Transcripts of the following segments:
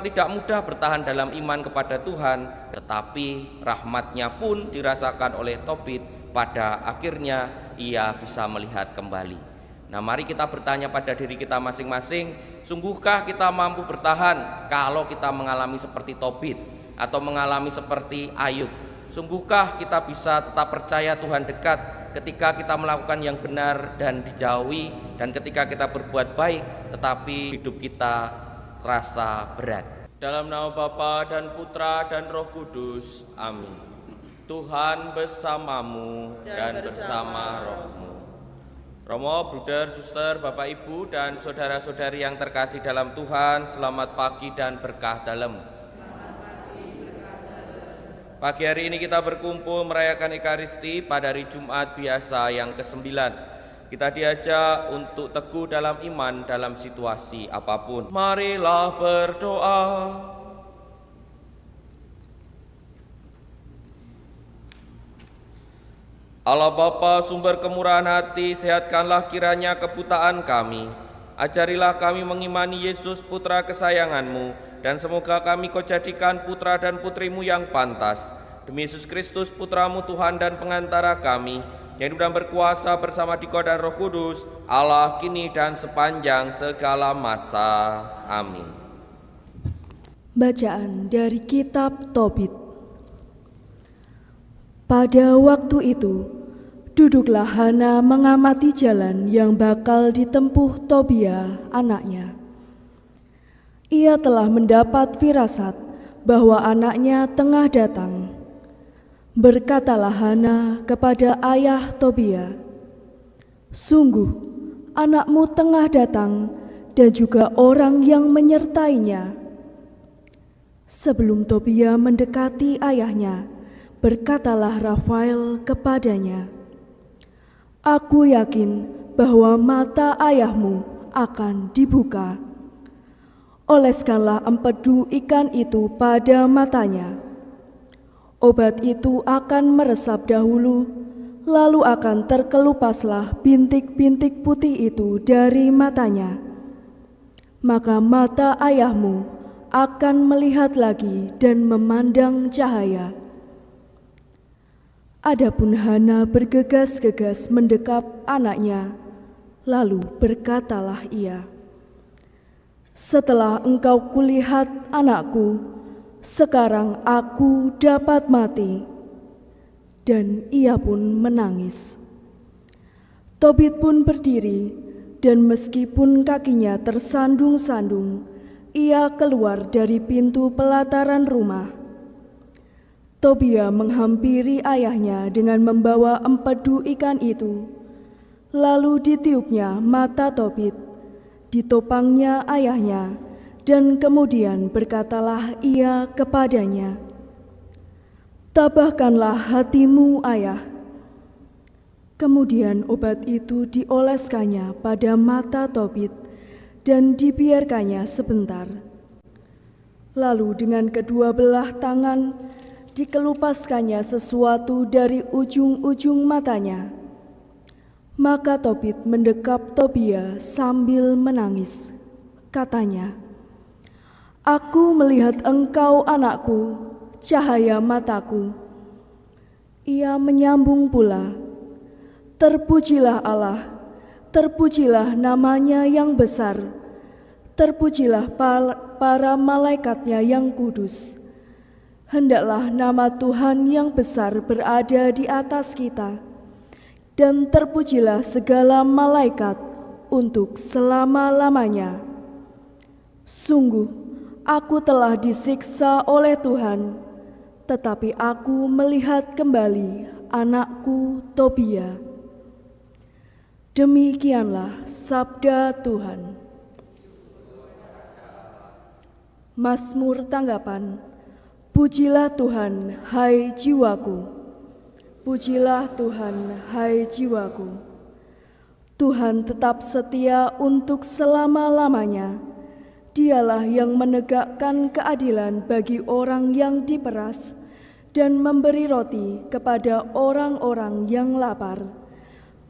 tidak mudah bertahan dalam iman kepada Tuhan, tetapi rahmat-Nya pun dirasakan oleh Tobit. Pada akhirnya ia bisa melihat kembali. Nah, mari kita bertanya pada diri kita masing-masing, sungguhkah kita mampu bertahan kalau kita mengalami seperti Tobit atau mengalami seperti Ayub? Sungguhkah kita bisa tetap percaya Tuhan dekat ketika kita melakukan yang benar dan dijauhi, dan ketika kita berbuat baik tetapi hidup kita terasa berat? Dalam nama Bapa dan Putra dan Roh Kudus, amin. Tuhan bersamamu dan bersama rohmu. Romo, bruder, suster, Bapak, Ibu, dan saudara-saudari yang terkasih dalam Tuhan, selamat pagi dan berkah dalam. Pagi hari ini kita berkumpul merayakan Ekaristi pada hari Jumat biasa yang ke-9. Kita diajak untuk teguh dalam iman dalam situasi apapun. Marilah berdoa. Allah Bapa, sumber kemurahan hati, sehatkanlah kiranya kebutaan kami. Ajarilah kami mengimani Yesus, Putra kesayangan-Mu, dan semoga kami Kau jadikan putra dan putrimu yang pantas. Demi Yesus Kristus, Putramu Tuhan dan pengantara kami, yang hidup dan berkuasa bersama Dikau dan Roh Kudus, Allah kini dan sepanjang segala masa. Amin. Bacaan dari kitab Tobit. Pada waktu itu, duduklah Hana mengamati jalan yang bakal ditempuh Tobia anaknya. Ia telah mendapat firasat bahwa anaknya tengah datang. Berkatalah Hana kepada ayah Tobia, "Sungguh, anakmu tengah datang dan juga orang yang menyertainya." Sebelum Tobia mendekati ayahnya, berkatalah Rafael kepadanya, "Aku yakin bahwa mata ayahmu akan dibuka. Oleskanlah empedu ikan itu pada matanya. Obat itu akan meresap dahulu, lalu akan terkelupaslah bintik-bintik putih itu dari matanya. Maka mata ayahmu akan melihat lagi dan memandang cahaya." Adapun Hana bergegas-gegas mendekap anaknya, lalu berkatalah ia, "Setelah engkau kulihat anakku, sekarang aku dapat mati." Dan ia pun menangis. Tobit pun berdiri, dan meskipun kakinya tersandung-sandung, ia keluar dari pintu pelataran rumah. Tobia menghampiri ayahnya dengan membawa empedu ikan itu. Lalu ditiupnya mata Tobit, ditopangnya ayahnya, dan kemudian berkatalah ia kepadanya, "Tabahkanlah hatimu, ayah." Kemudian obat itu dioleskannya pada mata Tobit dan dibiarkannya sebentar. Lalu dengan kedua belah tangan dikelupaskannya sesuatu dari ujung-ujung matanya. Maka Tobit mendekap Tobia sambil menangis. Katanya, "Aku melihat engkau, anakku, cahaya mataku." Ia menyambung pula, "Terpujilah Allah, terpujilah namanya yang besar, terpujilah para malaikatnya yang kudus. Hendaklah nama Tuhan yang besar berada di atas kita, dan terpujilah segala malaikat untuk selama-lamanya. Sungguh, aku telah disiksa oleh Tuhan, tetapi aku melihat kembali anakku Tobia." Demikianlah sabda Tuhan. Mazmur tanggapan. Pujilah Tuhan, hai jiwaku. Pujilah Tuhan, hai jiwaku. Tuhan tetap setia untuk selama-lamanya. Dialah yang menegakkan keadilan bagi orang yang diperas dan memberi roti kepada orang-orang yang lapar.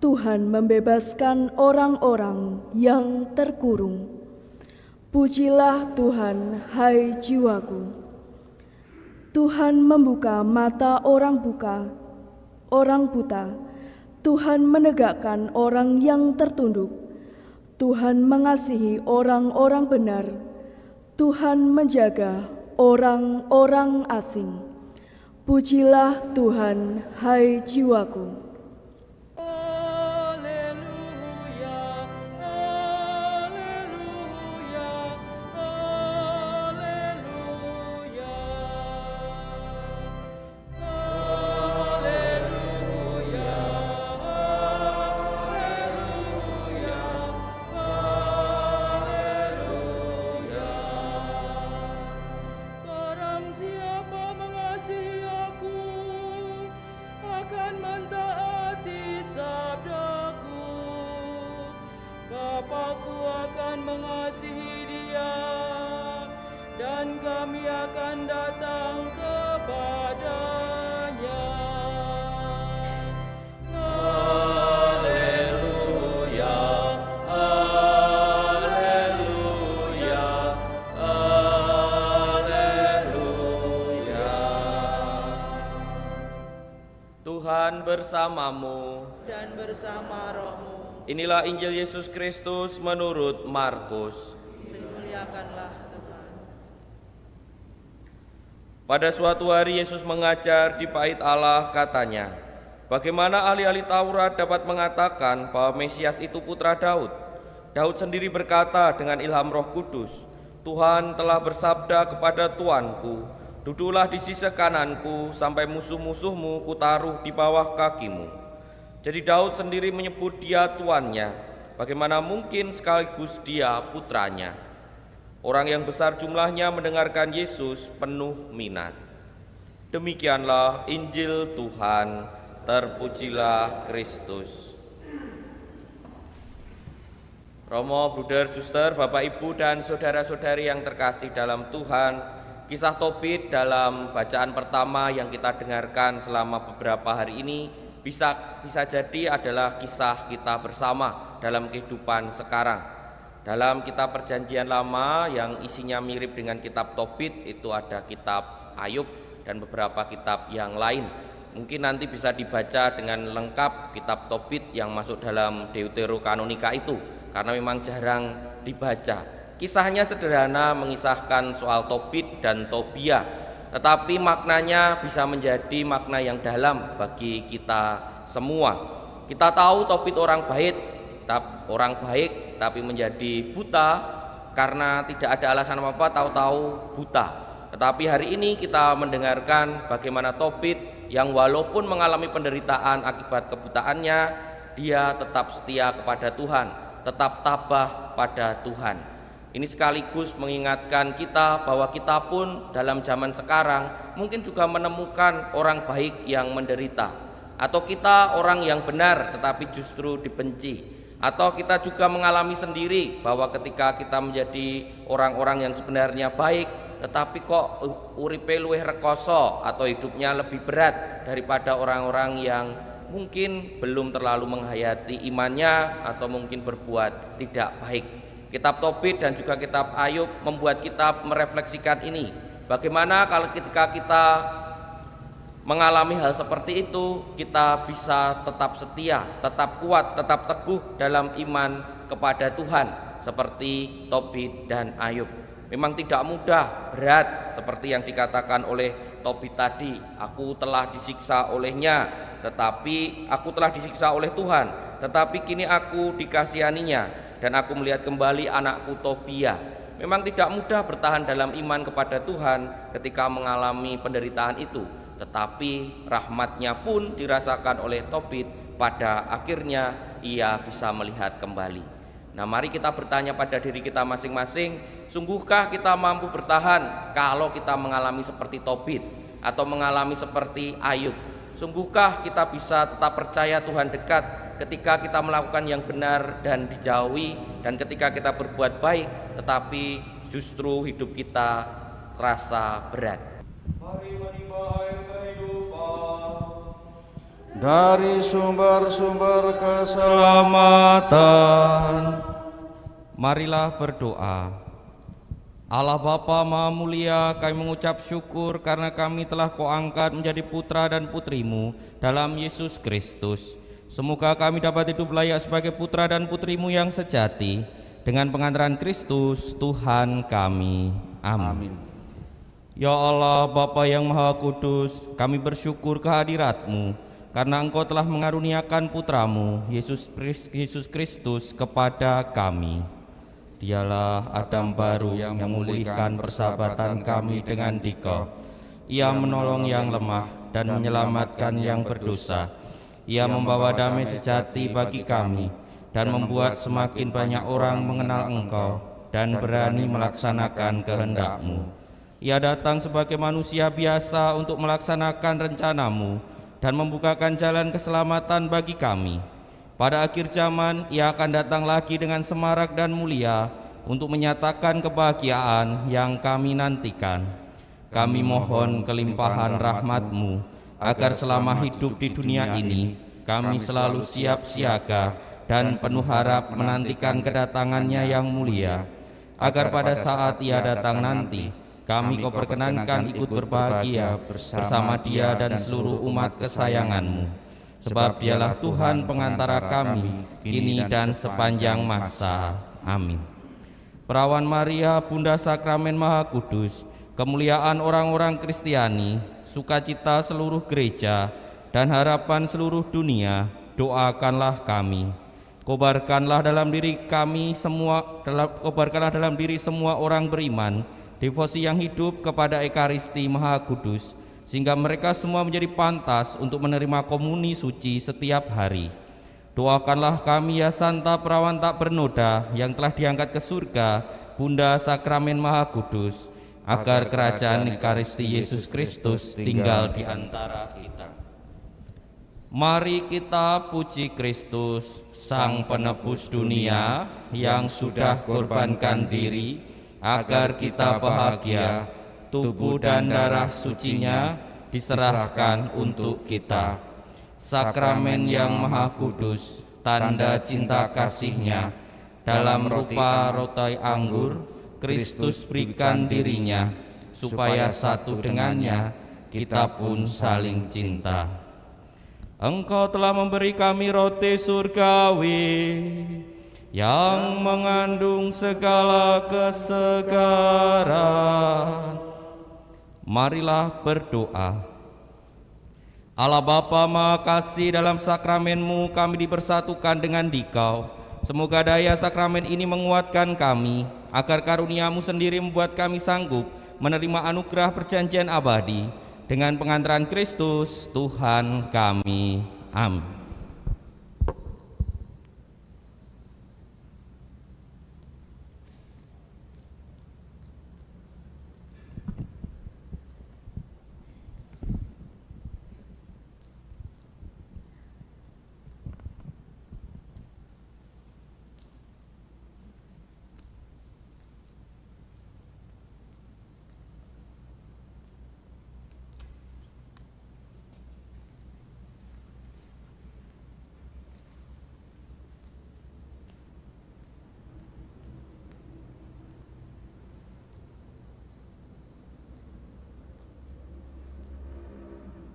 Tuhan membebaskan orang-orang yang terkurung. Pujilah Tuhan, hai jiwaku. Tuhan membuka mata orang buta. Tuhan menegakkan orang yang tertunduk. Tuhan mengasihi orang-orang benar. Tuhan menjaga orang-orang asing. Pujilah Tuhan, hai jiwaku. Bapakku akan mengasihi dia, dan kami akan datang kepadanya. Haleluya, haleluya, haleluya. Tuhan bersamamu Dan bersama rohmu. Inilah Injil Yesus Kristus menurut Markus. Dimuliakanlah Tuhan. Pada suatu hari Yesus mengajar di bait Allah, katanya, bagaimana ahli-ahli Taurat dapat mengatakan bahwa Mesias itu putra Daud? Daud sendiri berkata dengan ilham Roh Kudus, Tuhan telah bersabda kepada Tuanku, duduklah di sisi kananku sampai musuh-musuhmu kutaruh di bawah kakimu. Jadi Daud sendiri menyebut dia tuannya, bagaimana mungkin sekaligus dia putranya. Orang yang besar jumlahnya mendengarkan Yesus penuh minat. Demikianlah Injil Tuhan, terpujilah Kristus. Romo, Bruder, Suster, Bapak, Ibu, dan saudara-saudari yang terkasih dalam Tuhan, kisah Tobit dalam bacaan pertama yang kita dengarkan selama beberapa hari ini bisa jadi adalah kisah kita bersama dalam kehidupan sekarang. Dalam kitab Perjanjian Lama yang isinya mirip dengan kitab Tobit itu ada kitab Ayub dan beberapa kitab yang lain. Mungkin nanti bisa dibaca dengan lengkap kitab Tobit yang masuk dalam Deuterokanonika itu, karena memang jarang dibaca. Kisahnya sederhana, mengisahkan soal Tobit dan Tobia, tetapi maknanya bisa menjadi makna yang dalam bagi kita semua. Kita tahu Tobit orang baik tapi menjadi buta karena tidak ada alasan apa-apa, tahu-tahu buta. Tetapi hari ini kita mendengarkan bagaimana Tobit yang walaupun mengalami penderitaan akibat kebutaannya, dia tetap setia kepada Tuhan, tetap tabah pada Tuhan. Ini sekaligus mengingatkan kita bahwa kita pun dalam zaman sekarang mungkin juga menemukan orang baik yang menderita, atau kita orang yang benar tetapi justru dibenci, atau kita juga mengalami sendiri bahwa ketika kita menjadi orang-orang yang sebenarnya baik tetapi kok uripe luwih rekoso atau hidupnya lebih berat daripada orang-orang yang mungkin belum terlalu menghayati imannya atau mungkin berbuat tidak baik. Kitab Tobit dan juga kitab Ayub membuat kita merefleksikan ini. Bagaimana kalau ketika kita mengalami hal seperti itu, kita bisa tetap setia, tetap kuat, tetap teguh dalam iman kepada Tuhan seperti Tobit dan Ayub. Memang tidak mudah, berat, seperti yang dikatakan oleh Tobit tadi, aku telah disiksa olehnya, tetapi aku telah disiksa oleh Tuhan, tetapi kini aku dikasihaninya, dan aku melihat kembali anakku Tobia. Memang tidak mudah bertahan dalam iman kepada Tuhan ketika mengalami penderitaan itu, tetapi rahmatnya pun dirasakan oleh Tobit. Pada akhirnya ia bisa melihat kembali. Nah, mari kita bertanya pada diri kita masing-masing, sungguhkah kita mampu bertahan kalau kita mengalami seperti Tobit atau mengalami seperti Ayub? Sungguhkah kita bisa tetap percaya Tuhan dekat ketika kita melakukan yang benar dan dijauhi, dan ketika kita berbuat baik tetapi justru hidup kita terasa berat? Mari menimba air kehidupan dari sumber-sumber keselamatan. Marilah berdoa. Allah Bapa Maha Mulia, kami mengucap syukur karena kami telah Kau angkat menjadi putra dan putrimu dalam Yesus Kristus. Semoga kami dapat hidup layak sebagai putra dan putrimu yang sejati dengan pengantaran Kristus Tuhan kami. Amin. Ya Allah Bapa yang Maha Kudus, kami bersyukur kehadirat-Mu karena Engkau telah mengaruniakan putramu Yesus Kristus kepada kami. Dialah Adam baru yang memulihkan persahabatan kami dengan Dikau. Ia menolong yang lemah dan menyelamatkan yang berdosa. Ia membawa damai sejati bagi kami dan membuat semakin banyak orang mengenal Engkau dan berani melaksanakan kehendak-Mu. Ia datang sebagai manusia biasa untuk melaksanakan rencana-Mu dan membukakan jalan keselamatan bagi kami. Pada akhir zaman, Ia akan datang lagi dengan semarak dan mulia untuk menyatakan kebahagiaan yang kami nantikan. Kami mohon kelimpahan rahmat-Mu, agar selama hidup di dunia ini, kami selalu siap siaga dan penuh harap menantikan kedatangan-Nya yang mulia, agar pada saat Ia datang nanti, kami Kau perkenankan ikut berbahagia bersama Dia dan seluruh umat kesayangan-Mu. Sebab Dialah Tuhan pengantara kami, kini dan sepanjang masa. Amin. Perawan Maria, Bunda Sakramen Maha Kudus, kemuliaan orang-orang Kristiani, sukacita seluruh gereja, dan harapan seluruh dunia, doakanlah kami. Kobarkanlah dalam diri semua orang beriman devosi yang hidup kepada Ekaristi Maha Kudus, sehingga mereka semua menjadi pantas untuk menerima komuni suci setiap hari. Doakanlah kami ya Santa Perawan tak bernoda yang telah diangkat ke surga, Bunda Sakramen Maha Kudus, agar kerajaan Ekaristi Yesus Kristus tinggal di antara kita. Mari kita puji Kristus, Sang Penebus dunia yang sudah korbankan diri agar kita bahagia. Tubuh dan darah sucinya diserahkan untuk kita. Sakramen yang Maha Kudus, tanda cinta kasih-Nya, dalam rupa roti anggur, Kristus berikan dirinya, supaya satu dengannya kita pun saling cinta. Engkau telah memberi kami roti surgawi, yang mengandung segala kesegaran. Marilah berdoa. Allah Bapa Maha Kasih, dalam sakramen-Mu kami dipersatukan dengan Dikau. Semoga daya sakramen ini menguatkan kami, agar karunia-Mu sendiri membuat kami sanggup menerima anugerah perjanjian abadi dengan pengantaran Kristus Tuhan kami. Amin.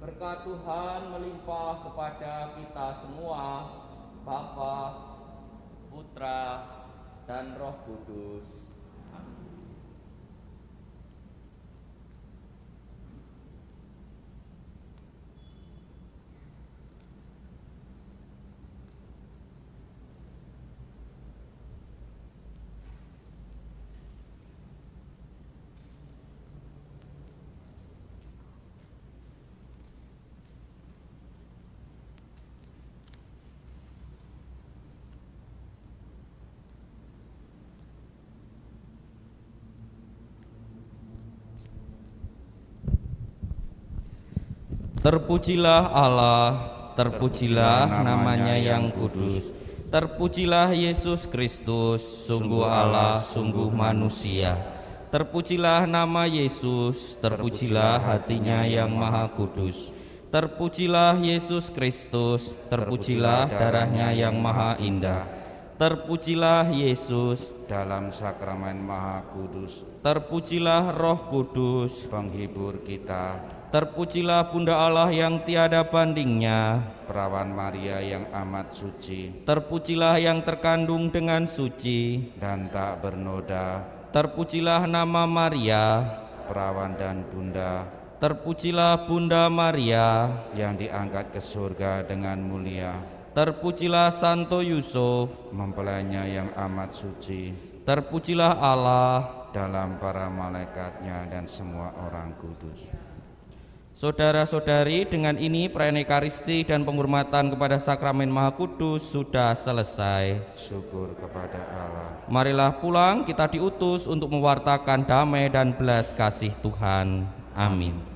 Berkat Tuhan melimpah kepada kita semua, Bapa, Putra, dan Roh Kudus. Terpujilah Allah, terpujilah namanya yang kudus, terpujilah Yesus Kristus, sungguh Allah, sungguh manusia. Terpujilah nama Yesus, terpujilah hatinya yang maha kudus. Terpujilah Yesus Kristus, terpujilah darahnya yang maha indah. Terpujilah Yesus, dalam sakramen Maha Kudus, terpujilah Roh Kudus, penghibur kita, terpujilah Bunda Allah yang tiada bandingnya, Perawan Maria yang amat suci terpujilah yang terkandung dengan suci, dan tak bernoda, terpujilah nama Maria, Perawan dan Bunda terpujilah Bunda Maria, yang diangkat ke surga dengan mulia, terpujilah Santo Yusuf, mempelainya yang amat suci, terpujilah Allah. dalam para malaikatnya dan semua orang kudus. Saudara-saudari, dengan ini perayaan Ekaristi dan penghormatan kepada sakramen Maha Kudus sudah selesai. Syukur kepada Allah. Marilah pulang, kita diutus untuk mewartakan damai dan belas kasih Tuhan. Amin.